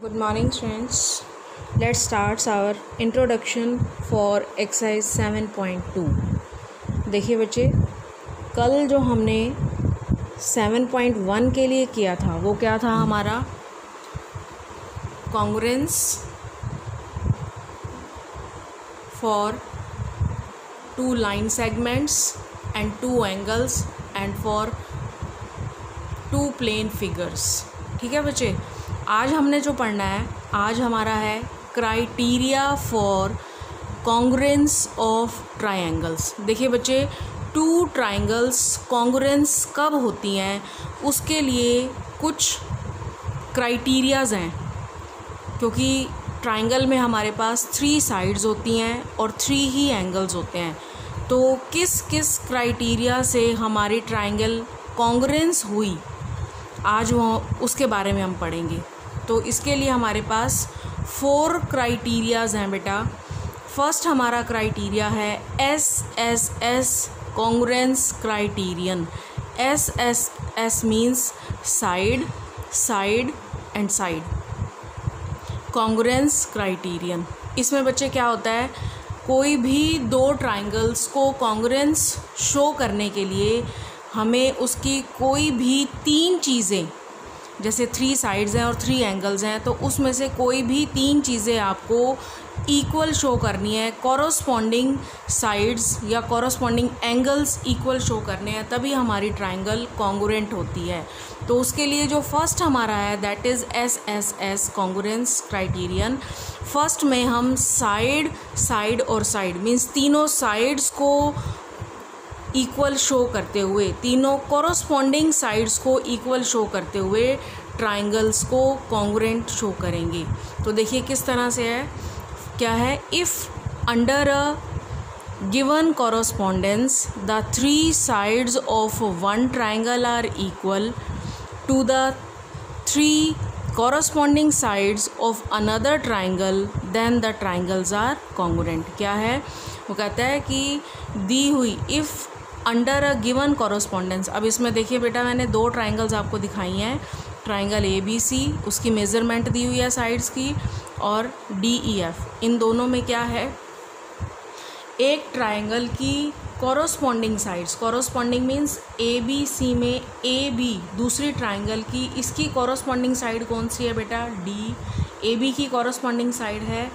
Good morning students. Let's start our introduction for exercise 7.2. देखिए बच्चे, कल जो हमने 7.1 के लिए किया था वो क्या था हमारा? Congruence for two line segments and two angles and for two plane figures. ठीक है बच्चे, आज हमने जो पढ़ना है, आज हमारा है criteria for congruence of triangles. देखिए बच्चे, टू ट्रायंगल्स कॉन्ग्रुएंस कब होती हैं उसके लिए कुछ क्राइटेरियाज़ हैं, क्योंकि ट्रायंगल में हमारे पास 3 साइड्स होती हैं और 3 ही एंगल्स होते हैं. तो किस किस क्राइटेरिया से हमारी ट्रायंगल कॉन्ग्रुएंस हुई, आज वो उसके बारे में हम पढ़ेंगे. तो इसके लिए हमारे पास 4 क्राइटेरियाज़ हैं बेटा. फर्स्ट हमारा क्राइटेरिया है SSS congruence criterion. SSS means side, side and side. Congruence criterion, इसमें बच्चे क्या होता है, कोई भी 2 ट्रायंगल्स को कॉन्ग्रुएंस शो करने के लिए हमें उसकी कोई भी 3 चीज़ें, जैसे 3 साइड्स हैं और 3 एंगल्स हैं, तो उसमें से कोई भी 3 चीज़ें आपको इक्वल शो करनी है. कॉरस्पॉन्डिंग साइड्स या कॉरस्पॉन्डिंग एंगल्स इक्वल शो करने हैं, तभी हमारी ट्रायंगल कॉन्ग्रुएंट होती है. तो उसके लिए जो फर्स्ट हमारा है that is SSS congruence criterion. First में हम साइड, साइड और साइड मीन्स तीनों साइड्स को इक्वल शो करते हुए, तीनों कॉरस्पॉन्डिंग साइड्स को इक्वल शो करते हुए ट्रायंगल्स को कॉन्ग्रुएंट शो करेंगे. तो देखिए किस तरह से है, क्या है, if under a given correspondence the 3 sides of one triangle are equal to the 3 corresponding sides of another triangle then the triangles are congruent. क्या है, वो कहता है कि दी हुई if under a given correspondence. अब इसमें देखिए बेटा, मैंने 2 ट्रायंगल्स आपको दिखाई हैं. ट्रायंगल ABC, उसकी मेज़रमेंट दी हुई है साइड्स की, और DEF. इन दोनों में क्या है, एक ट्रायंगल की corresponding sides, corresponding means ABC में AB दूसरी ट्रायंगल की, इसकी कॉरस्पॉन्डिंग साइड कौन सी है बेटा, D. AB की कॉरस्पॉन्डिंग साइड है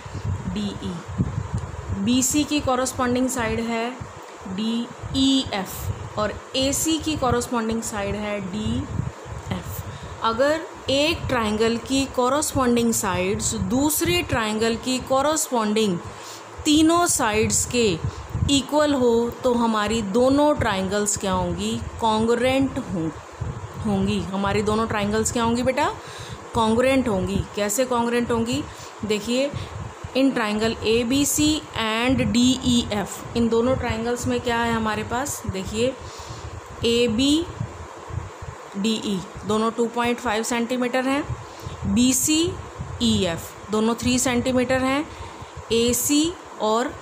DE. BC की कॉरस्पॉन्डिंग साइड है DEF और AC की कॉरस्पॉन्डिंग साइड है DF. अगर एक ट्रायंगल की कॉरस्पॉन्डिंग साइड्स दूसरी ट्रायंगल की कॉरस्पॉन्डिंग तीनों साइड्स के इक्वल हो तो हमारी दोनों ट्रायंगल्स क्या होंगी, कॉन्ग्रुएंट होंगी. हमारी दोनों ट्रायंगल्स क्या होंगी बेटा, कॉन्ग्रुएंट होंगी. कैसे कॉन्ग्रुएंट होंगी, देखिए in triangle ABC and DEF, इन दोनों ट्रायंगल्स में क्या है हमारे पास, देखिए AB DE दोनों 2.5 सेंटीमीटर हैं, BC EF दोनों 3 सेंटीमीटर हैं, AC और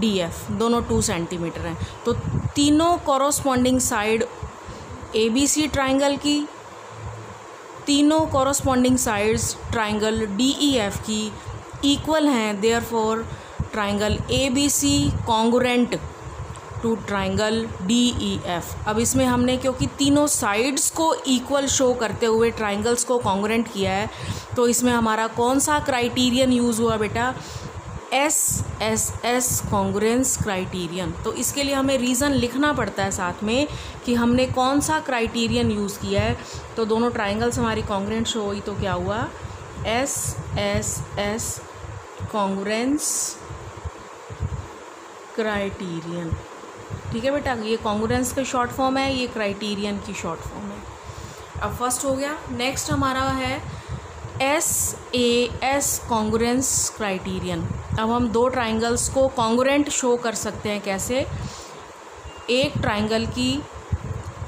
DF दोनों 2 सेंटीमीटर हैं. तो तीनों कॉरस्पॉन्डिंग साइड ABC ट्रायंगल की, तीनों कॉरस्पॉन्डिंग साइड्स ट्रायंगल DEF की इक्वल हैं. Therefore triangle ABC congruent to triangle DEF. अब इसमें हमने क्योंकि तीनों साइड्स को इक्वल शो करते हुए ट्रायंगल्स को कॉन्ग्रुएंट किया है, तो इसमें हमारा कौन सा क्राइटेरियन यूज़ हुआ बेटा, SSS कॉन्ग्रुएंस क्राइटेरियन. तो इसके लिए हमें रीज़न लिखना पड़ता है साथ में कि हमने कौन सा क्राइटेरियन यूज़ किया है. तो दोनों ट्रायंगल्स हमारी कॉन्ग्रुएंट शो हुई, तो क्या हुआ, SSS कॉन्ग्रुएंस क्राइटेरियन. ठीक है बेटा, ये कॉन्ग्रुएंस का शॉर्ट फॉर्म है, ये क्राइटेरियन की शॉर्ट फॉर्म है. अब फर्स्ट हो गया. नेक्स्ट हमारा है SAS कॉन्ग्रुएंस क्राइटेरियन. अब हम 2 ट्रायंगल्स को कॉन्ग्रुएंट शो कर सकते हैं. कैसे, एक ट्रायंगल की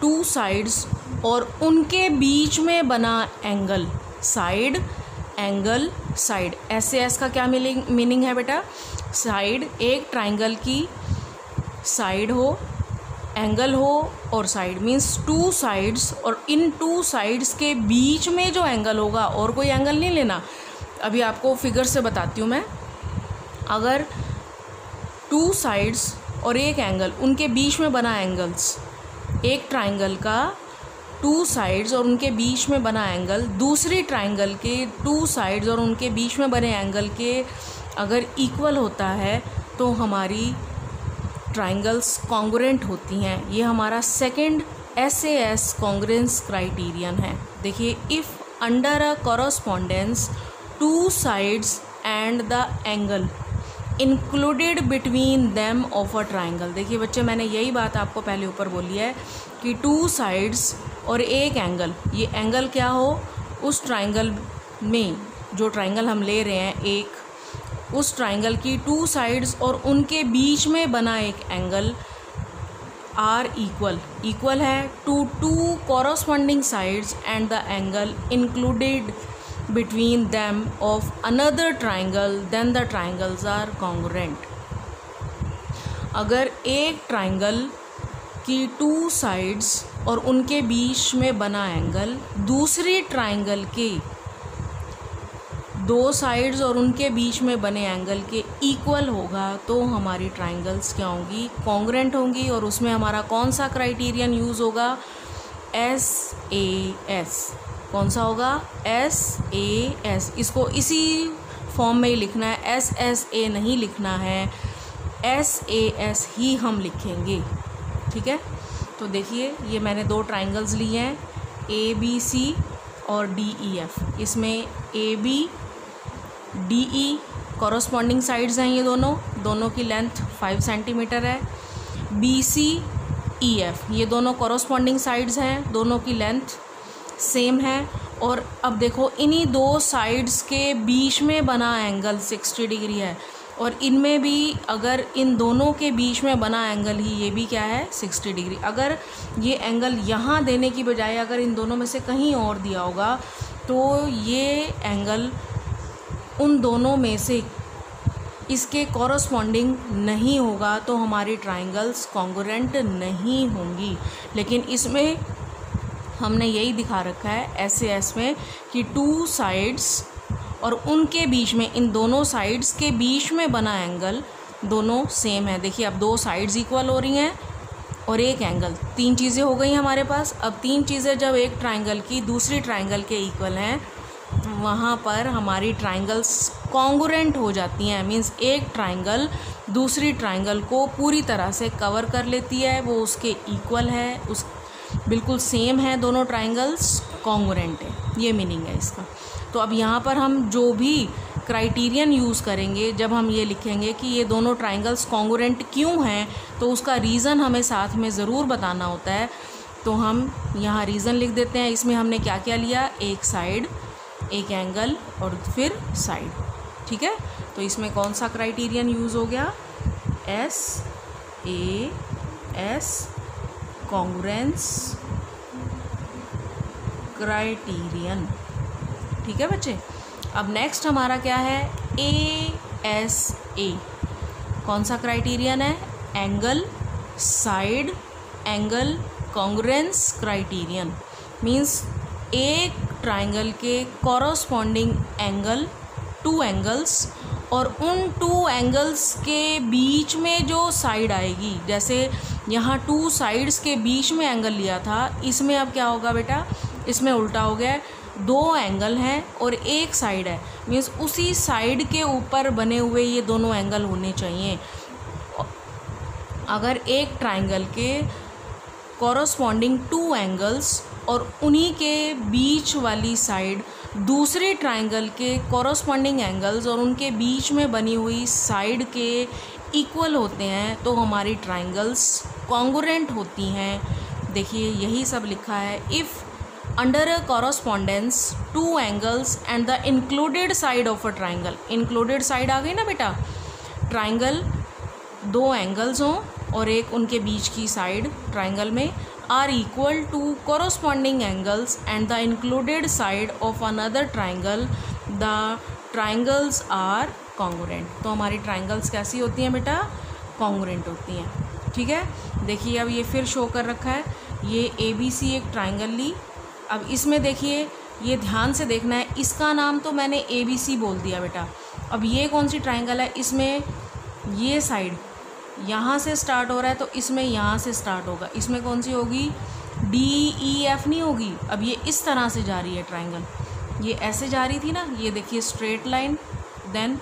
2 साइड्स और उनके बीच में बना angle, side angle side. SAS का क्या मीनिंग है बेटा, साइड, एक ट्रायंगल की साइड हो, एंगल हो और साइड मीन्स 2 साइड्स, और इन 2 साइड्स के बीच में जो एंगल होगा, और कोई एंगल नहीं लेना, अभी आपको फिगर से बताती हूँ मैं। अगर 2 साइड्स और एक एंगल, उनके बीच में बना एंगल्स, एक ट्राइंगल का 2 साइड्स और उनके बीच में बना एंगल दूसरी ट्राइंगल के 2 साइड्स और उनके बीच में बने एंगल के अगर इक्वल होता है तो हमारी ट्राइंगल्स कॉन्ग्रुएंट होती हैं। ये हमारा सेकंड SAS कॉन्ग्रुएंस क्राइटेरियन है। देखिए, if under a correspondence 2 sides and the angle included between them of a triangle. देखिए बच्चे, मैंने यही बात आपको पहले ऊपर बोली है कि 2 साइड्स और एक एंगल, ये एंगल क्या हो, उस ट्राइंगल में, जो ट्राइंगल हम ले रहे हैं एक, उस ट्राइंगल की 2 साइड्स और उनके बीच में बना एक एंगल आर इक्वल है to 2 corresponding sides and the angle included between them of another triangle, then the triangles are congruent। अगर एक ट्राइंगल की 2 साइड्स और उनके बीच में बना एंगल दूसरी ट्राइंगल के 2 साइड्स और उनके बीच में बने एंगल के इक्वल होगा तो हमारी ट्राइंगल्स क्या होंगी, कॉन्ग्रुएंट होंगी। और उसमें हमारा कौन सा क्राइटेरियन यूज़ होगा, SAS। कौन सा होगा, SAS। इसको इसी फॉर्म में ही लिखना है, SSA नहीं लिखना है, SAS ही हम लिखेंगे। ठीक है, तो देखिए ये मैंने 2 ट्राइंगल्स लिए हैं, ABC और DEF। इसमें AB DE कॉरस्पॉन्डिंग साइड्स हैं, ये दोनों की लेंथ 5 सेंटीमीटर है। BC EF ये दोनों कॉरस्पॉन्डिंग साइड्स हैं, दोनों की लेंथ सेम है। और अब देखो, इन्हीं 2 साइड्स के बीच में बना एंगल 60 डिग्री है, और इनमें भी अगर इन दोनों के बीच में बना एंगल ही ये भी क्या है, 60 डिग्री। अगर ये एंगल यहाँ देने की बजाय अगर इन दोनों में से कहीं और दिया होगा तो ये एंगल उन दोनों में से इसके कॉरस्पॉन्डिंग नहीं होगा, तो हमारी ट्राइंगल्स कॉन्ग्रुएंट नहीं होंगी। लेकिन इसमें हमने यही दिखा रखा है SAS में कि 2 साइड्स और उनके बीच में, इन दोनों साइड्स के बीच में बना एंगल दोनों सेम है। देखिए, अब 2 साइड्स इक्वल हो रही हैं और एक एंगल, 3 चीज़ें हो गई हमारे पास। अब 3 चीज़ें जब एक ट्राइंगल की दूसरी ट्राइंगल के इक्वल हैं, वहाँ पर हमारी ट्राइंगल्स कॉन्ग्रुएंट हो जाती हैं। मीन्स एक ट्राइंगल दूसरी ट्राइंगल को पूरी तरह से कवर कर लेती है, वो उसके इक्वल है, उस बिल्कुल सेम है, दोनों ट्राइंगल्स कॉन्ग्रुएंट है, ये मीनिंग है इसका। तो अब यहाँ पर हम जो भी क्राइटेरियन यूज़ करेंगे, जब हम ये लिखेंगे कि ये दोनों ट्राइंगल्स कॉन्ग्रुएंट क्यों हैं, तो उसका रीज़न हमें साथ में ज़रूर बताना होता है। तो हम यहाँ रीज़न लिख देते हैं। इसमें हमने क्या क्या लिया, एक साइड, एक एंगल और फिर साइड। ठीक है, तो इसमें कौन सा क्राइटेरियन यूज़ हो गया, SAS कॉन्ग्रुएंस क्राइटेरियन। ठीक है बच्चे, अब नेक्स्ट हमारा क्या है, ASA। कौन सा क्राइटेरियन है, angle side angle congruence criterion. Means एक ट्राइंगल के कॉरस्पॉन्डिंग एंगल, 2 एंगल्स और उन 2 एंगल्स के बीच में जो साइड आएगी, जैसे यहाँ 2 साइड्स के बीच में एंगल लिया था, इसमें अब क्या होगा बेटा, इसमें उल्टा हो गया, 2 एंगल हैं और एक साइड है। मीन्स उसी साइड के ऊपर बने हुए ये दोनों एंगल होने चाहिए। अगर एक ट्राइंगल के कॉरस्पॉन्डिंग 2 एंगल्स और उन्हीं के बीच वाली साइड दूसरे ट्राइंगल के कॉरस्पॉन्डिंग एंगल्स और उनके बीच में बनी हुई साइड के इक्वल होते हैं, तो हमारी ट्राइंगल्स कॉन्ग्रुएंट होती हैं। देखिए यही सब लिखा है, if under a correspondence 2 angles and the included side of a triangle. Included side आ गई ना बेटा, ट्राइंगल 2 एंगल्स हों और एक उनके बीच की साइड ट्राइंगल में are equal to corresponding angles and the included side of another triangle, the triangles are congruent। तो हमारी ट्राइंगल्स कैसी होती हैं बेटा, कॉन्ग्रुएंट होती हैं। ठीक है, देखिए अब ये फिर शो कर रखा है, ये ABC एक ट्राइंगल ली। अब इसमें देखिए ये ध्यान से देखना है। इसका नाम तो मैंने ABC बोल दिया बेटा। अब ये कौन सी ट्राइंगल है, इसमें ये साइड यहाँ से स्टार्ट हो रहा है तो इसमें यहाँ से स्टार्ट होगा, इसमें कौन सी होगी, DEF नहीं होगी। अब ये इस तरह से जा रही है ट्राइंगल, ये ऐसे जा रही थी ना, ये देखिए स्ट्रेट लाइन देन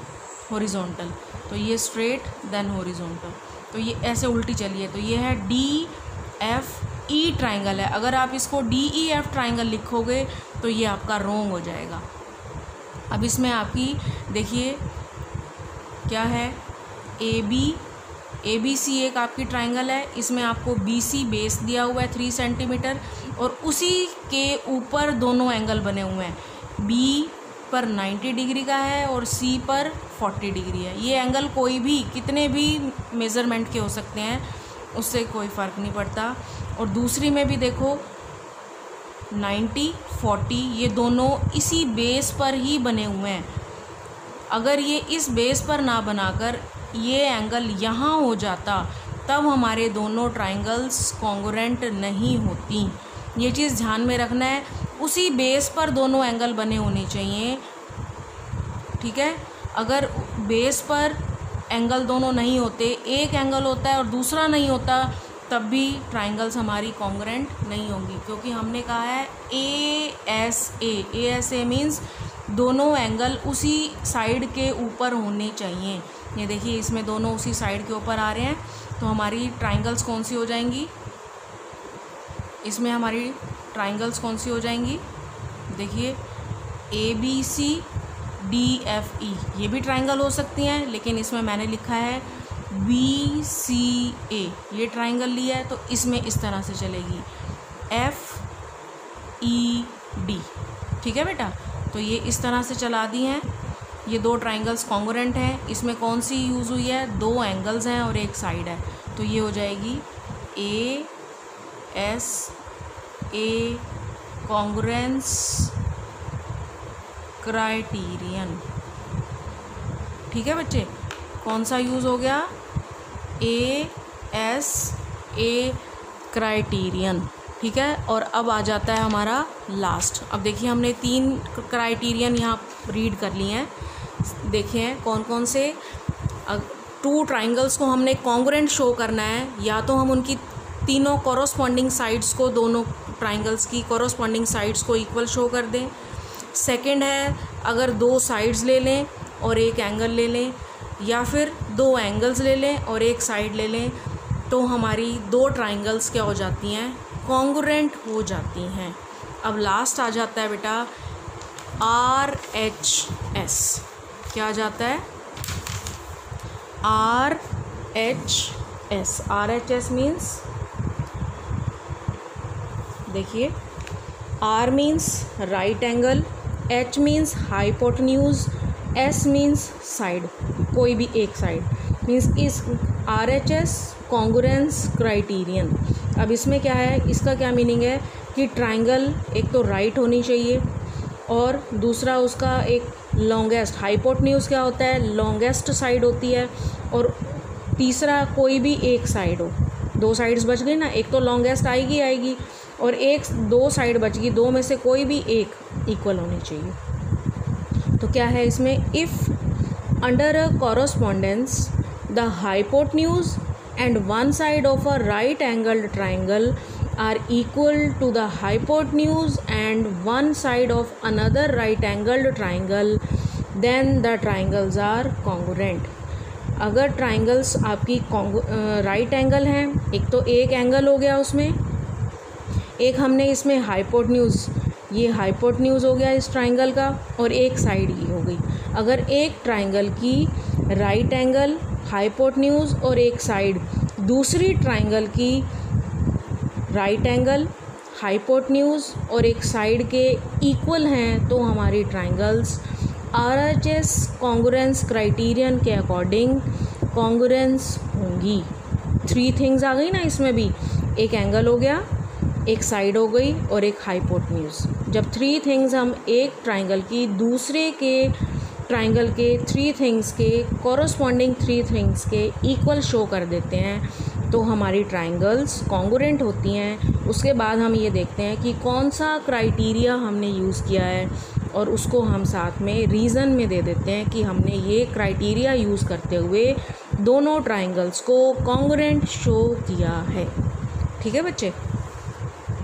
हॉरिजॉन्टल, तो ये स्ट्रेट देन हॉरिजॉन्टल, तो ये ऐसे उल्टी चली है, तो ये है DFE ट्राइंगल है। अगर आप इसको DEF ट्राइंगल लिखोगे तो ये आपका रॉन्ग हो जाएगा। अब इसमें आपकी देखिए क्या है, ABC एक आपकी ट्राइंगल है, इसमें आपको BC बेस दिया हुआ है 3 सेंटीमीटर और उसी के ऊपर दोनों एंगल बने हुए हैं। B पर 90 डिग्री का है और C पर 40 डिग्री है। ये एंगल कोई भी कितने भी मेज़रमेंट के हो सकते हैं, उससे कोई फ़र्क नहीं पड़ता। और दूसरी में भी देखो 90 40, ये दोनों इसी बेस पर ही बने हुए हैं। अगर ये इस बेस पर ना बनाकर ये एंगल यहाँ हो जाता तब हमारे दोनों ट्राइंगल्स कॉन्ग्रुएंट नहीं होती। ये चीज़ ध्यान में रखना है, उसी बेस पर दोनों एंगल बने होने चाहिए, ठीक है। अगर बेस पर एंगल दोनों नहीं होते, एक एंगल होता है और दूसरा नहीं होता, तब भी ट्राइंगल्स हमारी कॉन्ग्रुएंट नहीं होंगी, क्योंकि हमने कहा है ASA मीन्स दोनों एंगल उसी साइड के ऊपर होने चाहिए। ये देखिए इसमें दोनों उसी साइड के ऊपर आ रहे हैं, तो हमारी ट्राइंगल्स कौन सी हो जाएंगी, इसमें हमारी ट्राइंगल्स कौन सी हो जाएंगी, देखिए ABC DFE, ये भी ट्राइंगल हो सकती हैं, लेकिन इसमें मैंने लिखा है BCA, ये ट्राइंगल लिया है तो इसमें इस तरह से चलेगी FED, ठीक है बेटा। तो ये इस तरह से चला दी हैं, ये दो ट्राइंगल्स कॉन्ग्रुएंट हैं। इसमें कौन सी यूज़ हुई है, दो एंगल्स हैं और एक साइड है, तो ये हो जाएगी ASA कॉन्ग्रुएंस क्राइटेरियन, ठीक है बच्चे। कौन सा यूज़ हो गया, ASA क्राइटेरियन, ठीक है। और अब आ जाता है हमारा लास्ट। अब देखिए हमने 3 क्राइटेरियन यहाँ रीड कर लिए हैं, देखिए कौन कौन से। 2 ट्राइंगल्स को हमने कॉन्ग्रुएंट शो करना है, या तो हम उनकी तीनों कॉरस्पॉन्डिंग साइड्स को, दोनों ट्राइंगल्स की कॉरस्पॉन्डिंग साइड्स को इक्वल शो कर दें। सेकंड है अगर 2 साइड्स ले लें और एक एंगल ले लें, या फिर 2 एंगल्स ले लें और एक साइड ले लें, तो हमारी 2 ट्राइंगल्स क्या हो जाती हैं, कॉन्ग्रुएंट हो जाती हैं। अब लास्ट आ जाता है बेटा RHS, क्या आ जाता है, RHS। RHS मीन्स देखिए R means right angle, H means hypotenuse, S means side, कोई भी एक साइड मीन्स इस RHS कॉन्ग्रुएंस क्राइटेरियन। अब इसमें क्या है, इसका क्या मीनिंग है कि ट्राइंगल एक तो राइट होनी चाहिए और दूसरा उसका एक लॉन्गेस्ट, हाइपोटेन्यूज क्या होता है, लॉन्गेस्ट साइड होती है, और तीसरा कोई भी एक साइड हो। 2 साइड्स बच गई ना, एक तो लॉन्गेस्ट आएगी और 2 साइड बच गई, 2 में से कोई भी एक इक्वल होनी चाहिए। तो क्या है इसमें, if under a correspondence the hypotenuse and one side of a right angled triangle are equal to the hypotenuse and one side of another right angled triangle, then the triangles are congruent। अगर triangles आपकी right angle हैं, एक तो एक angle हो गया उसमें, एक हमने इसमें हाइपोटेन्यूज, ये हाइपोटेन्यूज हो गया इस ट्राइंगल का, और एक साइड ये हो गई। अगर एक ट्राइंगल की राइट एंगल, हाइपोटेन्यूज और एक साइड दूसरी ट्राइंगल की राइट एंगल, हाइपोटेन्यूज और एक साइड के इक्वल हैं, तो हमारी ट्राइंगल्स RHS कॉन्ग्रुएंस क्राइटेरियन के अकॉर्डिंग कॉन्ग्रुएंस होंगी। 3 थिंग्स आ गई ना इसमें भी, एक एंगल हो गया, एक साइड हो गई और एक हाइपोटेन्यूज। जब 3 थिंग्स हम एक ट्राइंगल की दूसरे के ट्राइंगल के 3 थिंग्स के कॉरस्पॉन्डिंग 3 थिंग्स के इक्वल शो कर देते हैं, तो हमारी ट्राइंगल्स कॉन्ग्रुएंट होती हैं उसके बाद हम ये देखते हैं कि कौन सा क्राइटेरिया हमने यूज़ किया है और उसको हम साथ में रीज़न में दे देते हैं कि हमने ये क्राइटेरिया यूज़ करते हुए दोनों ट्राइंगल्स को कॉन्ग्रुएंट शो किया है। ठीक है बच्चे,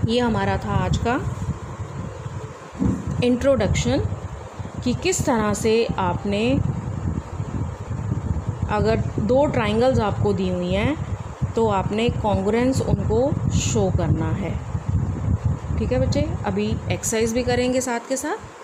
ये हमारा था आज का इंट्रोडक्शन कि किस तरह से आपने, अगर दो ट्राइंगल्स आपको दी हुई हैं तो आपने कॉन्ग्रुएंस उनको शो करना है। ठीक है बच्चे, अभी एक्सरसाइज भी करेंगे साथ के साथ।